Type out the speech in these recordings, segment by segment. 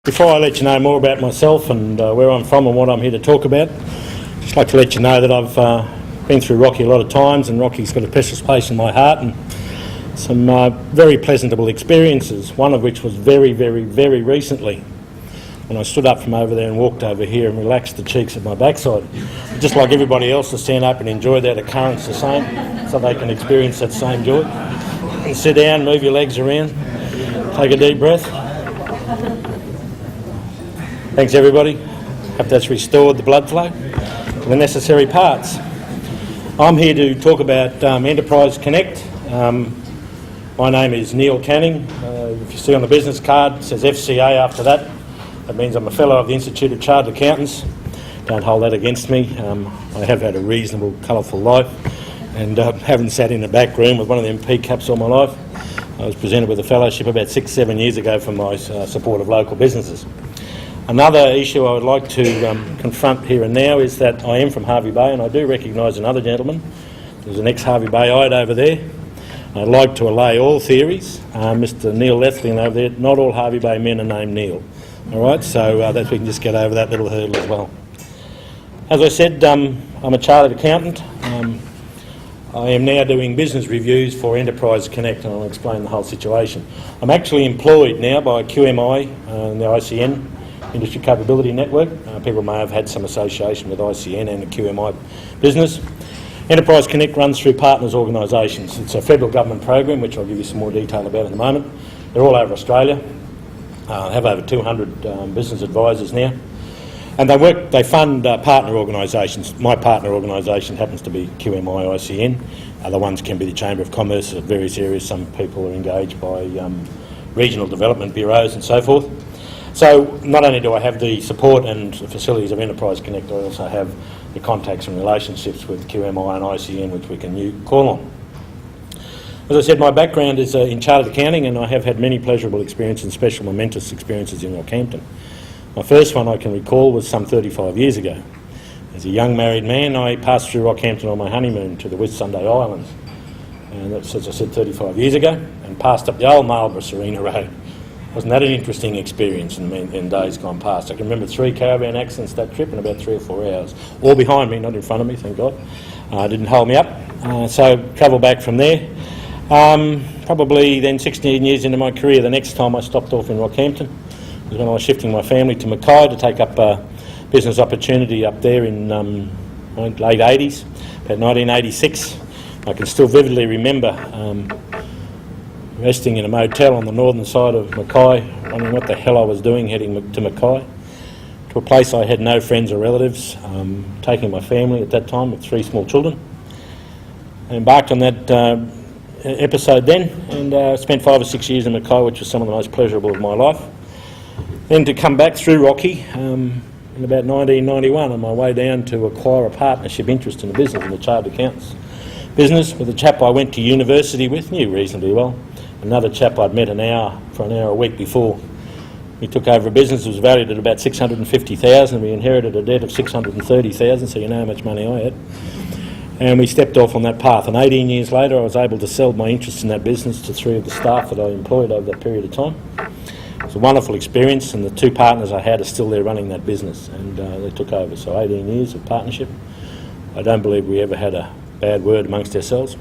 Before I let you know more about myself and where I'm from and what I'm here to talk about, I'd just like to let you know that I've been through Rocky a lot of times, and Rocky's got a precious place in my heart, and some very pleasantable experiences, one of which was very, very, very recently when I stood up from over there and walked over here and relaxed the cheeks of my backside. Just like everybody else to stand up and enjoy that occurrence the same, so they can experience that same joy. And sit down, move your legs around, take a deep breath. Thanks everybody. Hope that's restored the blood flow to the necessary parts. I'm here to talk about Enterprise Connect. My name is Neil Canning. If you see on the business card, it says FCA after that. That means I'm a fellow of the Institute of Chartered Accountants. Don't hold that against me. I have had a reasonable, colourful life, and haven't sat in the back room with one of them P caps all my life. I was presented with a fellowship about 6-7 years ago for my support of local businesses. Another issue I would like to confront here and now is that I am from Hervey Bay, and I do recognise another gentleman. There's an ex-Hervey Bayite over there. I'd like to allay all theories. Mr Neil Lethling over there, not all Hervey Bay men are named Neil. All right, so that we can just get over that little hurdle as well. As I said, I'm a chartered accountant. I am now doing business reviews for Enterprise Connect, and I'll explain the whole situation. I'm actually employed now by QMI, the ICN, Industry Capability Network. People may have had some association with ICN and the QMI business. Enterprise Connect runs through partners organisations. It's a federal government program, which I'll give you some more detail about in a moment. They're all over Australia. I have over 200 business advisors now. And they fund partner organisations. My partner organisation happens to be QMI ICN. Other ones can be the Chamber of Commerce at various areas. Some people are engaged by regional development bureaus and so forth. So not only do I have the support and the facilities of Enterprise Connect, I also have the contacts and relationships with QMI and ICN, which we can call on. As I said, my background is in chartered accounting, and I have had many pleasurable experiences and special momentous experiences in Rockhampton. My first one I can recall was some 35 years ago. As a young married man, I passed through Rockhampton on my honeymoon to the Whitsunday Islands. And that's, as I said, 35 years ago, and passed up the old Marlborough Serena Road. Wasn't that an interesting experience in days gone past? I can remember 3 caravan accidents that trip in about 3 or 4 hours. All behind me, not in front of me, thank God. Didn't hold me up. So travelled back from there. Probably then 16 years into my career, the next time I stopped off in Rockhampton was when I was shifting my family to Mackay to take up a business opportunity up there in late 80s, about 1986. I can still vividly remember resting in a motel on the northern side of Mackay, wondering what the hell I was doing heading to Mackay, to a place I had no friends or relatives, taking my family at that time with 3 small children. I embarked on that episode then, and spent 5 or 6 years in Mackay, which was some of the most pleasurable of my life. Then to come back through Rocky in about 1991 on my way down to acquire a partnership interest in the business, in the chartered accountants business, with a chap I went to university with, knew reasonably well. Another chap I'd met for an hour a week before. We took over a business that was valued at about $650,000. We inherited a debt of $630,000, so you know how much money I had. And we stepped off on that path. And 18 years later, I was able to sell my interest in that business to 3 of the staff that I employed over that period of time. It was a wonderful experience, and the 2 partners I had are still there running that business, and they took over. So 18 years of partnership. I don't believe we ever had a bad word amongst ourselves.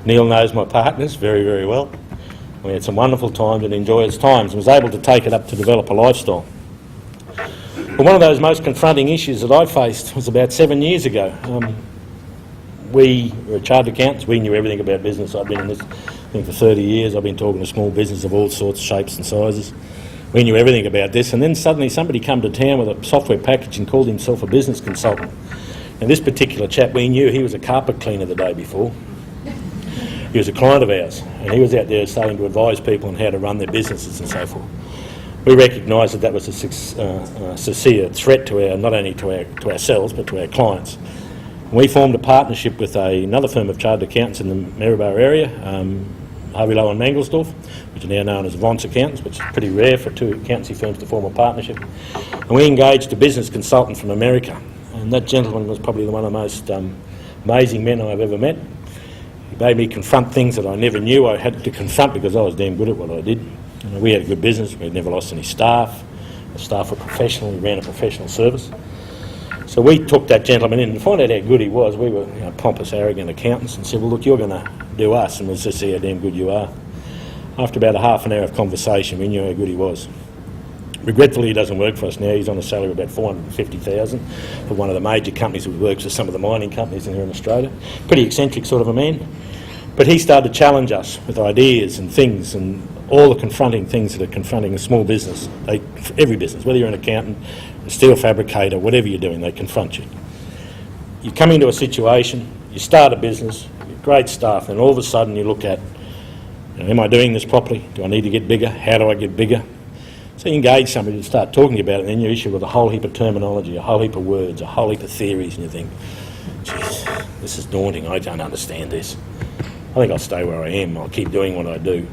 Neil knows my partners very, very well. We had some wonderful times and joyous times, and was able to take it up to develop a lifestyle. But one of those most confronting issues that I faced was about 7 years ago. We were chartered accountants. We knew everything about business. I've been in this thing for 30 years. I've been talking to small business of all sorts, shapes and sizes. We knew everything about this, and then suddenly somebody come to town with a software package and called himself a business consultant. And this particular chap, we knew he was a carpet cleaner the day before. He was a client of ours, and he was out there starting to advise people on how to run their businesses and so forth. We recognised that that was a sincere threat to not only to ourselves but to our clients. And we formed a partnership with another firm of chartered accountants in the Maryborough area, Harvey Low and Mangelsdorf, which are now known as Vance Accountants, which is pretty rare for 2 accountancy firms to form a partnership. And we engaged a business consultant from America, and that gentleman was probably one of the most amazing men I've ever met. He made me confront things that I never knew I had to confront because I was damn good at what I did. We had a good business. We had never lost any staff. staff were professional, he ran a professional service. So we took that gentleman in to find out how good he was. We were pompous, arrogant accountants, and said, well, look, you're going to do us, and we'll just see how damn good you are. After about a half an hour of conversation, we knew how good he was. Regretfully, he doesn't work for us now. He's on a salary of about $450,000 for one of the major companies who works for some of the mining companies in here in Australia. Pretty eccentric sort of a man. But he started to challenge us with ideas and things and all the confronting things that are confronting a small business. Every business, whether you're an accountant, a steel fabricator, whatever you're doing, they confront you. You come into a situation, you start a business, great staff, and all of a sudden you look at, am I doing this properly? Do I need to get bigger? How do I get bigger? So you engage somebody to start talking about it, and then you issue with a whole heap of terminology, a whole heap of words, a whole heap of theories, and you think, geez, this is daunting, I don't understand this. I think I'll stay where I am, I'll keep doing what I do.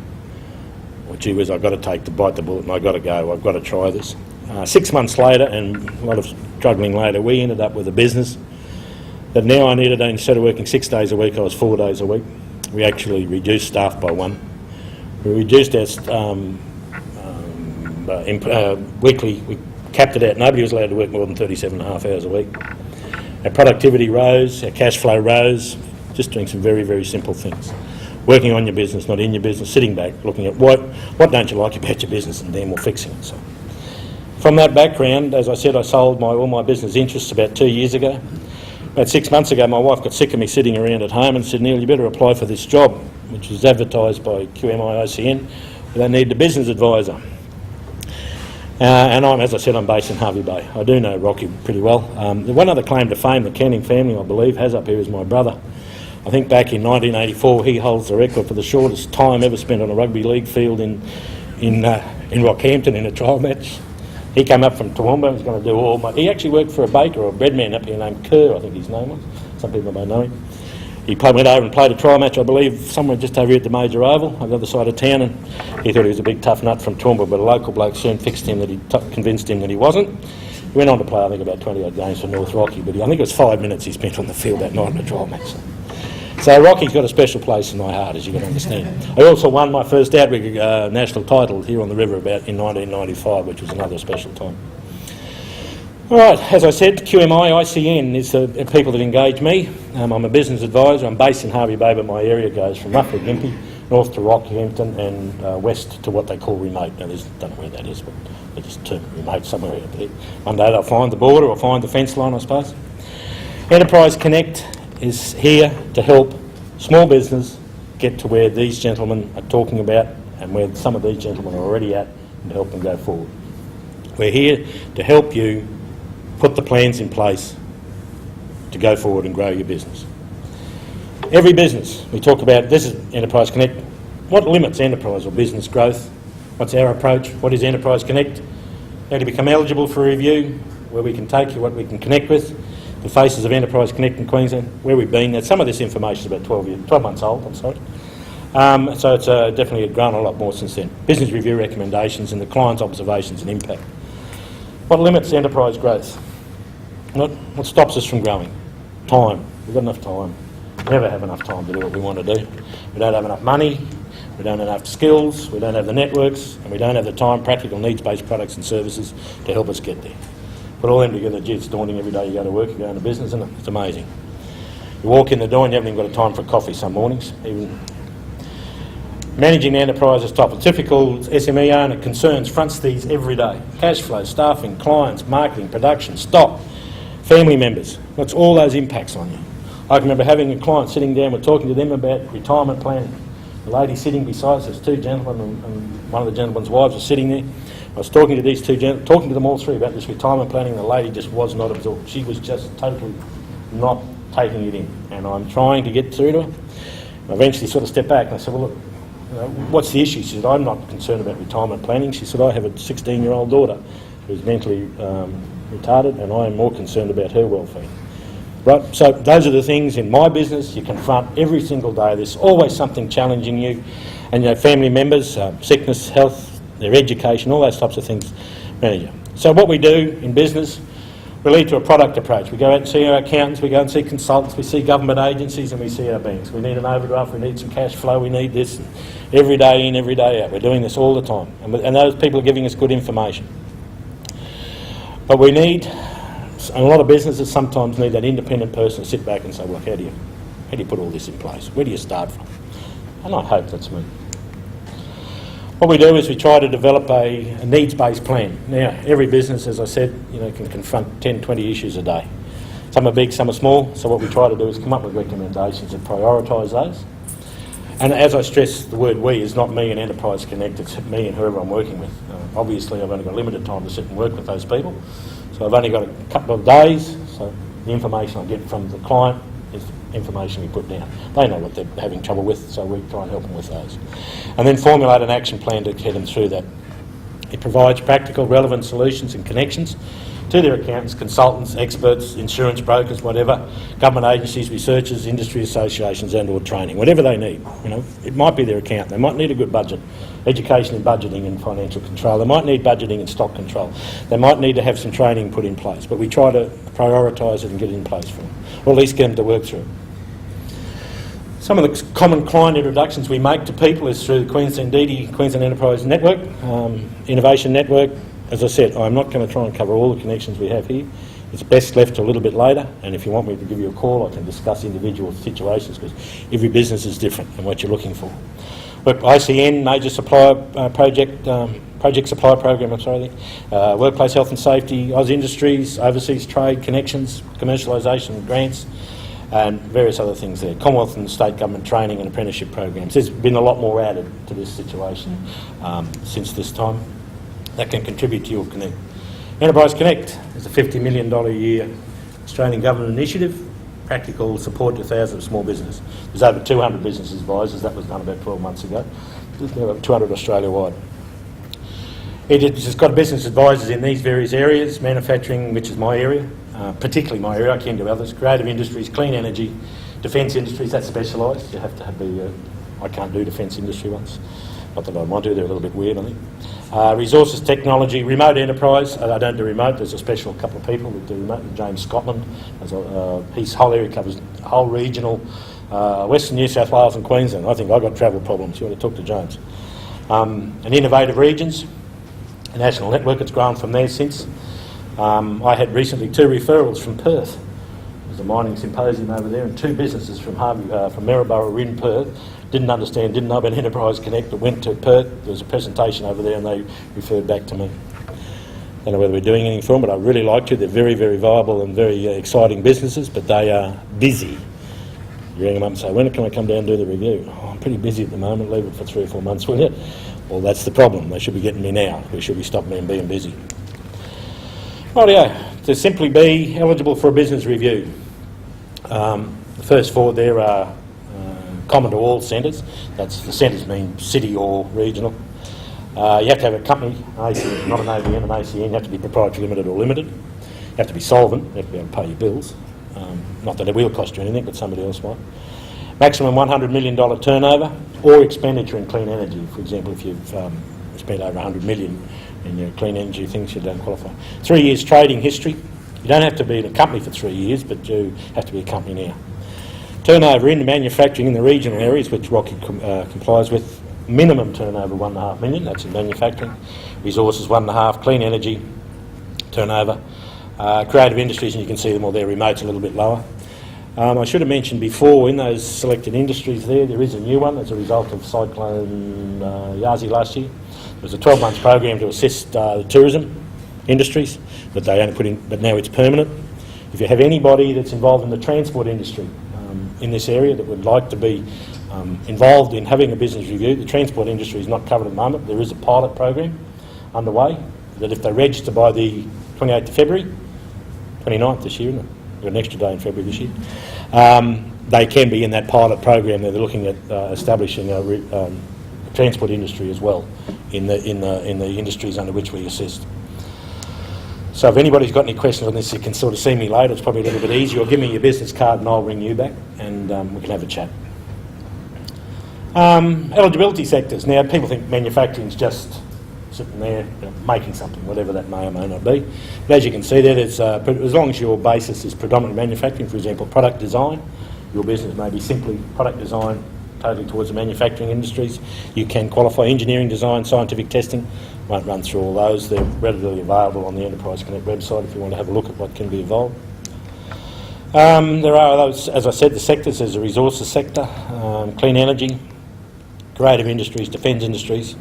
Well, gee whiz, I've got to bite the bullet and I've got to go, I've got to try this. 6 months later, and a lot of struggling later, we ended up with a business that now I needed, instead of working 6 days a week, I was 4 days a week. We actually reduced staff by one. We reduced our weekly, we capped it out, nobody was allowed to work more than 37.5 hours a week. Our productivity rose, our cash flow rose, just doing some very, very simple things. Working on your business, not in your business, sitting back, looking at what don't you like about your business, and then we're fixing it. So, from that background, as I said, I sold all my business interests about 2 years ago. About 6 months ago, my wife got sick of me sitting around at home and said, Neil, you better apply for this job, which was advertised by QMI ICN. They need a business advisor. And as I said, I'm based in Hervey Bay. I do know Rocky pretty well. The one other claim to fame the Canning family, I believe, has up here is my brother. I think back in 1984, he holds the record for the shortest time ever spent on a rugby league field in Rockhampton in a trial match. He came up from Toowoomba, he was going to do all my... He actually worked for a baker or a bread man up here named Kerr, I think his name was. Some people may know him. He went over and played a trial match, I believe, somewhere just over here at the Major Oval, on the other side of town, and he thought he was a big tough nut from Toowoomba, but a local bloke soon convinced him that he wasn't. He went on to play, I think, about 20-odd games for North Rocky, but I think it was 5 minutes he spent on the field that night in a trial match. So Rocky's got a special place in my heart, as you can understand. I also won my first Outrig national title here on the river in 1995, which was another special time. All right, as I said, QMI ICN is the people that engage me. I'm a business advisor. I'm based in Hervey Bay, but my area goes from roughly Gympie, north to Rockhampton, and west to what they call remote. Now, I don't know where that is, but they just term remote somewhere out there. One day they'll find the border or find the fence line, I suppose. Enterprise Connect is here to help small business get to where these gentlemen are talking about and where some of these gentlemen are already at, and to help them go forward. We're here to help you put the plans in place to go forward and grow your business. Every business, we talk about, this is Enterprise Connect. What limits enterprise or business growth? What's our approach? What is Enterprise Connect? How to become eligible for review, where we can take you, what we can connect with. The faces of Enterprise Connect in Queensland, where we've been. Now, some of this information is about 12 months old, I'm sorry. So it's definitely grown a lot more since then. Business review recommendations and the client's observations and impact. What limits enterprise growth? What stops us from growing? Time. We've got enough time. We never have enough time to do what we want to do. We don't have enough money, we don't have enough skills, we don't have the networks, and we don't have the time, practical needs-based products and services to help us get there. Put all them together, gee, it's daunting every day you go to work, you go into business, isn't it? It's amazing. You walk in the door and you haven't even got a time for a coffee some mornings. Even managing the enterprise is tough. A typical SME owner concerns fronts these every day. Cash flow, staffing, clients, marketing, production, stock, family members. What's all those impacts on you? I can remember having a client sitting down, we're talking to them about retirement planning. The lady sitting beside us, there's two gentlemen and one of the gentlemen's wives was sitting there. I was talking to these two gentlemen, talking to them all three about this retirement planning. The lady just was not absorbed. She was just totally not taking it in. And I'm trying to get through to her. I eventually sort of stepped back and I said, well, look, what's the issue? She said, I'm not concerned about retirement planning. She said, I have a 16-year-old daughter who's mentally retarded and I am more concerned about her welfare. Right, so those are the things in my business you confront every single day. There's always something challenging you, and family members, sickness, health, their education, all those types of things manage it. So what we do in business, we lead to a product approach. We go out and see our accountants, we go and see consultants, we see government agencies, and we see our banks. We need an overdraft, we need some cash flow, we need this every day in, every day out. We're doing this all the time, and those people are giving us good information. But we need, and a lot of businesses sometimes need that independent person to sit back and say, well, how do you put all this in place? Where do you start from? And I hope that's me. What we do is we try to develop a needs-based plan. Now, every business, as I said, can confront 10, 20 issues a day. Some are big, some are small, so what we try to do is come up with recommendations and prioritise those. And as I stress, the word we is not me and Enterprise Connect, it's me and whoever I'm working with. Obviously, I've only got limited time to sit and work with those people, so I've only got a couple of days, so the information I get from the client is the information we put down. They know what they're having trouble with, so we try and help them with those. And then formulate an action plan to get them through that. It provides practical, relevant solutions and connections to their accountants, consultants, experts, insurance brokers, whatever, government agencies, researchers, industry associations and or training, whatever they need. It might be their account. They might need a good budget, education in budgeting and financial control. They might need budgeting and stock control. They might need to have some training put in place, but we try to prioritise it and get it in place for them, or at least get them to work through it. Some of the common client introductions we make to people is through the Queensland DD, Queensland Enterprise Network, Innovation Network. As I said, I'm not going to try and cover all the connections we have here. It's best left to a little bit later, and if you want me to give you a call, I can discuss individual situations, because every business is different and what you're looking for. Look, ICN, Major Supplier Project Supply Program, Workplace Health and Safety, Oz Industries, Overseas Trade, Connections, Commercialisation, Grants, and various other things there. Commonwealth and state government training and apprenticeship programs. There's been a lot more added to this situation since this time that can contribute to your Connect. Enterprise Connect is a $50 million a year Australian government initiative, practical support to thousands of small business. There's over 200 business advisors. That was done about 12 months ago. There's now over 200 Australia-wide. It's got business advisors in these various areas: manufacturing, which is my area, particularly my area, I can do others, creative industries, clean energy, defence industries, that's specialised. You have to have I can't do defence industry ones. Not that I want to, they're a little bit weird, I think. Resources, technology, remote enterprise. I don't do remote, there's a special couple of people that do remote. James Scotland, his whole area covers whole regional, Western New South Wales and Queensland. I think I've got travel problems, you ought to talk to James. And innovative regions, a national network, it's grown from there since. I had recently 2 referrals from Perth. There's a mining symposium over there, and 2 businesses from Maryborough were in Perth. Didn't know about Enterprise Connect, but went to Perth. There was a presentation over there and they referred back to me. Don't know whether we're doing anything for them, but I really like to. They're very, very viable and very exciting businesses, but they are busy. You ring them up and say, when can I come down and do the review? Oh, I'm pretty busy at the moment, leave it for 3 or 4 months, will you? Well, that's the problem. They should be getting me now. We should be stopping me and being busy. Rightio, to simply be eligible for a business review. The first 4 there are common to all centres. That's the centres mean city or regional. You have to have a company, ACN, not an ABN, an ACN. You have to be proprietary limited or limited. You have to be solvent. You have to be able to pay your bills. Not that it will cost you anything, but somebody else might. Maximum $100 million turnover or expenditure in clean energy. For example, if you've spent over $100 million in your clean energy things, you don't qualify. 3 years trading history. You don't have to be in a company for 3 years, but you have to be a company now. Turnover in manufacturing in the regional areas, which Rocky complies with. Minimum turnover $1.5 million, that's in manufacturing. Resources 1.5, clean energy turnover. Creative industries, and you can see them all there. Remote's a little bit lower. I should have mentioned before, in those selected industries there is a new one as a result of Cyclone Yasi last year. There was a 12-month program to assist the tourism industries, but they only put in, but now it's permanent. If you have anybody that's involved in the transport industry in this area that would like to be involved in having a business review, the transport industry is not covered at the moment. There is a pilot program underway that if they register by the 28th of February, 29th this year, isn't it? We've got an extra day in February this year. They can be in that pilot program. They're looking at establishing a transport industry as well in the industries under which we assist. So if anybody's got any questions on this, you can sort of see me later. It's probably a little bit easier. Or give me your business card and I'll ring you back and we can have a chat. Eligibility sectors. Now, people think manufacturing's just sitting there making something, whatever that may or may not be. But as you can see there, as long as your basis is predominantly manufacturing, for example, product design, your business may be simply product design totally towards the manufacturing industries. You can qualify engineering, design, scientific testing. Won't run through all those. They're readily available on the Enterprise Connect website if you want to have a look at what can be involved. There are those, as I said, the sectors. There's the resources sector, clean energy, creative industries, defence industries.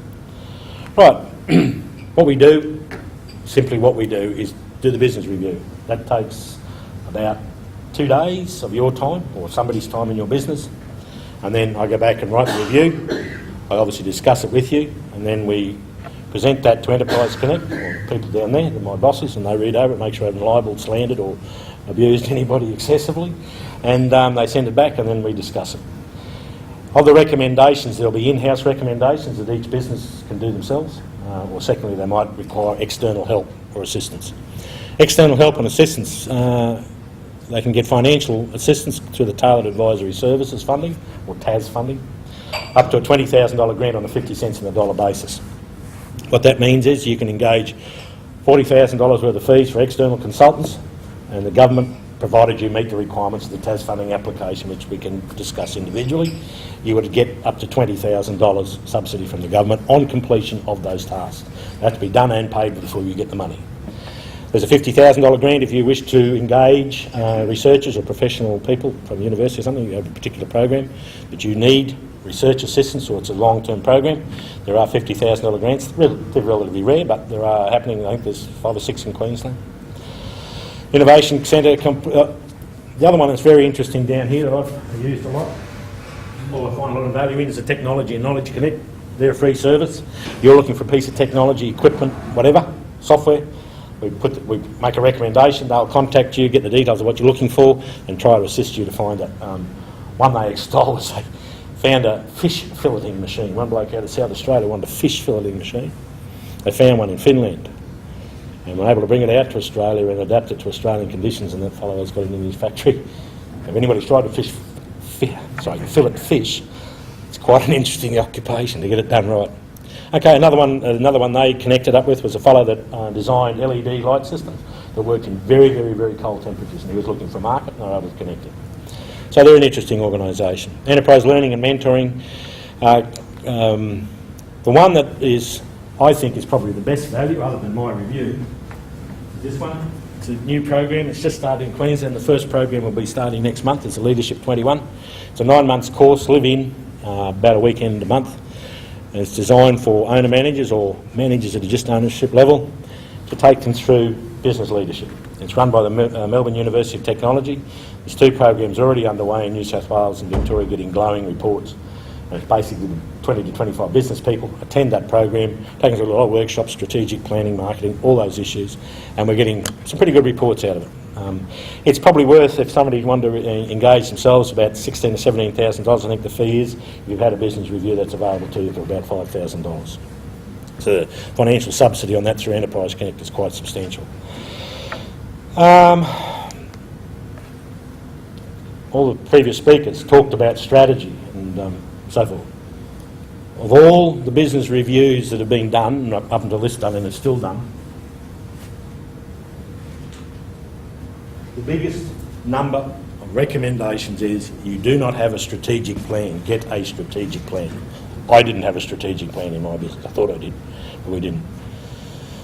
Right, what we do, simply what we do is do the business review. That takes about 2 days of your time or somebody's time in your business, and then I go back and write the review. I obviously discuss it with you, and then we present that to Enterprise Connect, or people down there, they're my bosses, and they read over it, make sure I haven't libelled, slandered or abused anybody excessively, and they send it back, and then we discuss it. Of the recommendations, there'll be in-house recommendations that each business can do themselves, or secondly, they might require external help or assistance. External help and assistance, they can get financial assistance through the Tailored Advisory Services funding, or TAS funding, up to a $20,000 grant on a 50 cents in the dollar basis. What that means is you can engage $40,000 worth of fees for external consultants, and the government, provided you meet the requirements of the TAS funding application, which we can discuss individually, you would get up to $20,000 subsidy from the government on completion of those tasks. They have to be done and paid before you get the money. There's a $50,000 grant if you wish to engage researchers or professional people from university or something. You have a particular program, but you need research assistance, or it's a long-term program. There are $50,000 grants. They're relatively rare, but there are happening. I think there's 5 or 6 in Queensland. Innovation Centre. The other one that's very interesting down here that I've used a lot, or I find a lot of value in, is the Technology and Knowledge Connect. They're a free service. You're looking for a piece of technology, equipment, whatever, software. We make a recommendation. They'll contact you, get the details of what you're looking for, and try to assist you to find it. One they extol was they found a fish filleting machine. One bloke out of South Australia wanted a fish filleting machine. They found one in Finland, and were able to bring it out to Australia and adapt it to Australian conditions, and that fellow has got it in his factory. If anybody's tried to fillet fish, it's quite an interesting occupation to get it done right. Okay, another one they connected up with was a fellow that designed LED light systems that worked in very, very, very cold temperatures, and he was looking for a market, and they were able to connect it. So they're an interesting organisation. Enterprise Learning and Mentoring. The one that is, I think, is probably the best value, other than my review, is this one. It's a new program. It's just started in Queensland. The first program will be starting next month. It's a Leadership 21. It's a 9-month course, live-in, about a weekend a month. And it's designed for owner-managers or managers at a just ownership level to take them through business leadership. It's run by the Melbourne University of Technology. There's 2 programs already underway in New South Wales and Victoria getting glowing reports. And it's basically 20 to 25 business people attend that program, taking through a lot of workshops, strategic planning, marketing, all those issues, and we're getting some pretty good reports out of it. It's probably worth, if somebody wanted to engage themselves, about $16,000 to $17,000, I think the fee is. If you've had a business review, that's available to you for about $5,000. So the financial subsidy on that through Enterprise Connect is quite substantial. All the previous speakers talked about strategy and so forth. Of all the business reviews that have been done, up until this done and it's still done, the biggest number of recommendations is you do not have a strategic plan. Get a strategic plan. I didn't have a strategic plan in my business. I thought I did, but we didn't.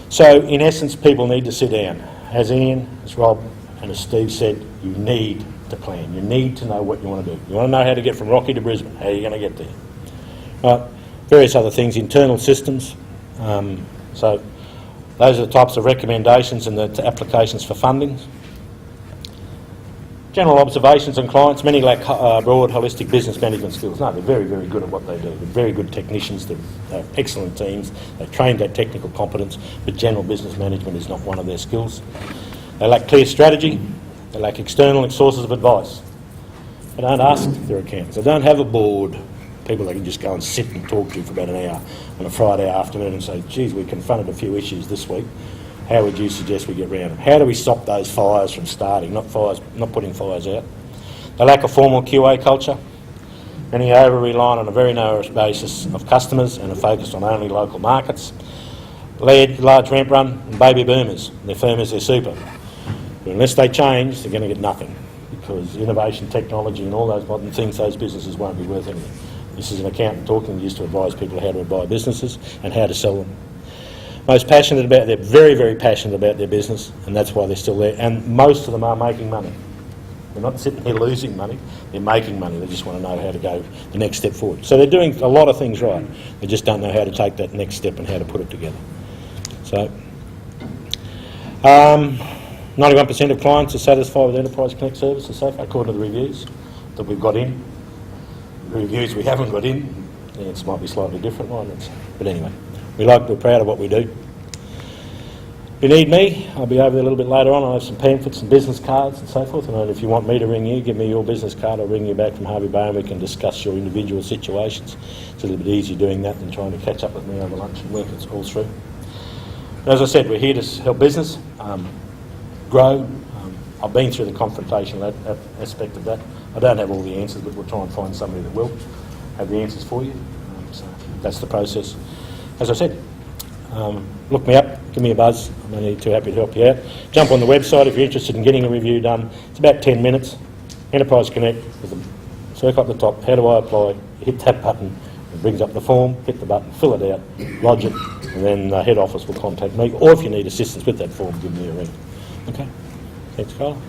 So in essence, people need to sit down. As Ian, as Rob and as Steve said, you need to plan. You need to know what you want to do. You want to know how to get from Rocky to Brisbane. How are you going to get there? Various other things, internal systems. So those are the types of recommendations and the applications for funding. General observations on clients. Many lack broad, holistic business management skills. No, they're very, very good at what they do. They're very good technicians. They're excellent teams. They've trained that technical competence, but general business management is not one of their skills. They lack clear strategy. They lack external sources of advice. They don't ask their accountants. They don't have a board, people they can just go and sit and talk to for about an hour on a Friday afternoon and say, geez, we confronted a few issues this week. How would you suggest we get round them? How do we stop those fires from starting, not putting fires out? They lack a formal QA culture. Many are over-reliant on a very narrow basis of customers and are focused on only local markets. Large ramp run and baby boomers. Their firm is their super. But unless they change, they're going to get nothing, because innovation, technology and all those modern things, those businesses won't be worth anything. This is an accountant talking, used to advise people how to buy businesses and how to sell them. Most passionate about, they're very, very passionate about their business, and that's why they're still there. And most of them are making money. They're not sitting there losing money, they're making money. They just want to know how to go the next step forward. So they're doing a lot of things right. They just don't know how to take that next step and how to put it together. So, 91% of clients are satisfied with Enterprise Connect services so far, according to the reviews that we've got in. The reviews we haven't got in, the answer might be slightly different ones. But anyway, we're proud of what we do. If you need me, I'll be over there a little bit later on. I'll have some pamphlets and business cards and so forth. And if you want me to ring you, give me your business card. I'll ring you back from Harvey Bay and we can discuss your individual situations. It's a little bit easier doing that than trying to catch up with me over lunch and work it all through. As I said, we're here to help business grow. I've been through the confrontational aspect of that. I don't have all the answers, but we'll try and find somebody that will have the answers for you. So that's the process. As I said, look me up, give me a buzz. I'm only too happy to help you out. Jump on the website if you're interested in getting a review done. It's about 10 minutes. Enterprise Connect, with a circle up the top. How do I apply? You hit that button. It brings up the form, hit the button, fill it out, lodge it, and then the head office will contact me. Or if you need assistance with that form, give me a ring. Okay? Thanks, Carl.